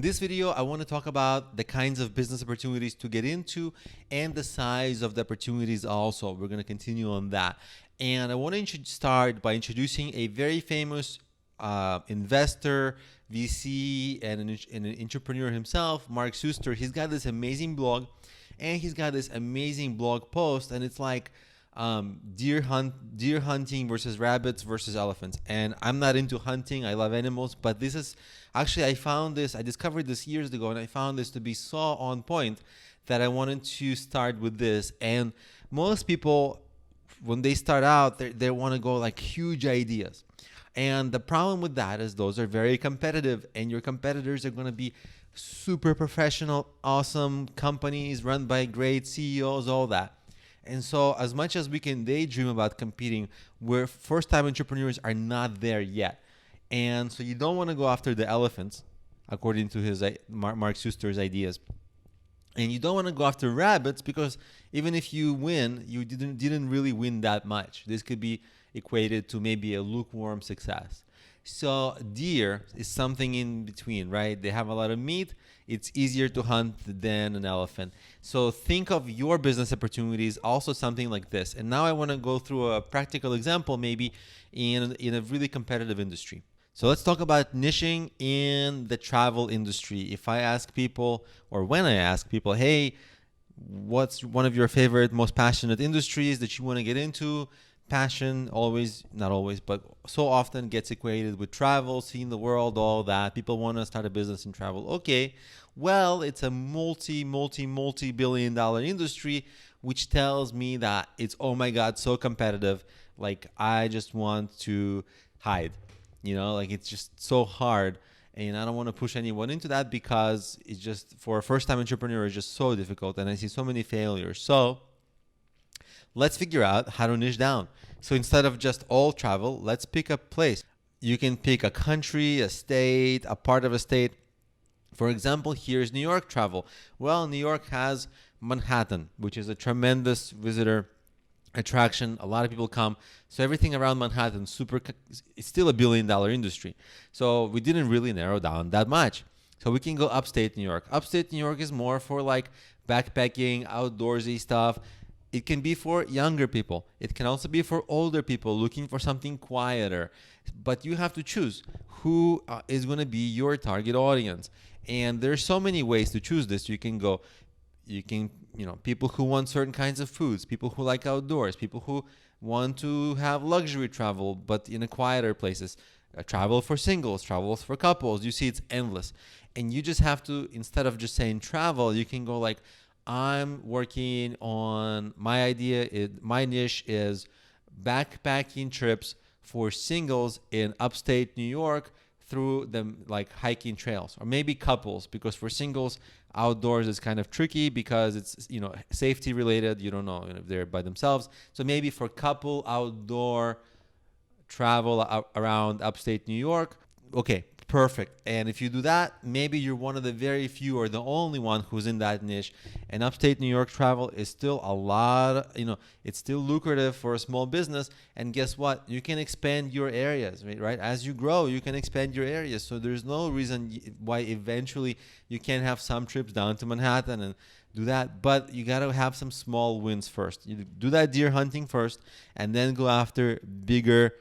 this video, I want to talk about the kinds of business opportunities to get into and the size of the opportunities also. We're going to continue on that. And I want to start by introducing a very famous investor, VC, and an entrepreneur himself, Mark Suster. He's got this amazing blog, and he's got this amazing blog post, and it's like deer hunting versus rabbits versus elephants. And I'm not into hunting. I love animals, but this is actually, I discovered this years ago, and I found this to be so on point that I wanted to start with this. And most people, when they start out, they want to go like huge ideas. And the problem with that is those are very competitive, and your competitors are going to be super professional, awesome companies run by great CEOs, all that. And so as much as we can daydream about competing, we're first-time entrepreneurs are not there yet. And so you don't want to go after the elephants, according to his Mark Suster's ideas. And you don't want to go after rabbits, because even if you win, you didn't really win that much. This could be equated to maybe a lukewarm success. So deer is something in between, right? They have a lot of meat. It's easier to hunt than an elephant. So think of your business opportunities also something like this. And now I want to go through a practical example, maybe in a really competitive industry. So let's talk about niching in the travel industry. If I ask people, or when I ask people, hey, what's one of your favorite, most passionate industries that you want to get into? Passion always, not always, but so often gets equated with travel, seeing the world, all that. People want to start a business in travel. Okay, well, it's a multi-billion dollar industry, which tells me that it's, oh my God, so competitive. Like, I just want to hide, like it's just so hard. And I don't want to push anyone into that, because it's just, for a first-time entrepreneur, it's just so difficult. And I see so many failures. So let's figure out how to niche down. So instead of just all travel, let's pick a place. You can pick a country, a state, a part of a state. For example, here's New York travel. Well, New York has Manhattan, which is a tremendous visitor attraction. A lot of people come. So everything around Manhattan, it's still $1 billion industry. So we didn't really narrow down that much. So we can go upstate New York. Upstate New York is more for like backpacking, outdoorsy stuff. It can be for younger people. It can also be for older people looking for something quieter. But you have to choose who is going to be your target audience. And there's so many ways to choose this. You can, people who want certain kinds of foods, people who like outdoors, people who want to have luxury travel, but in a quieter places. Travel for singles, travels for couples. You see, it's endless. And you just have to, instead of just saying travel, you can go like, I'm working on my niche is backpacking trips for singles in upstate New York through the like hiking trails, or maybe couples, because for singles, outdoors is kind of tricky because it's, safety related. You don't know if they're by themselves. So maybe for couple outdoor travel around upstate New York. Okay, perfect. And if you do that, maybe you're one of the very few or the only one who's in that niche. And upstate New York travel is still it's still lucrative for a small business. And guess what? You can expand your areas, right? As you grow, you can expand your areas. So there's no reason why eventually you can't have some trips down to Manhattan and do that. But you got to have some small wins first. You do that deer hunting first, and then go after bigger,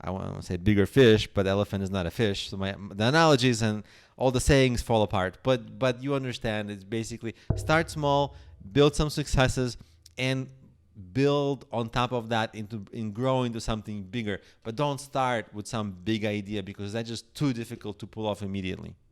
I want to say bigger fish, but elephant is not a fish. So the analogies and all the sayings fall apart. But you understand, it's basically start small, build some successes, and build on top of that in grow into something bigger. But don't start with some big idea, because that's just too difficult to pull off immediately.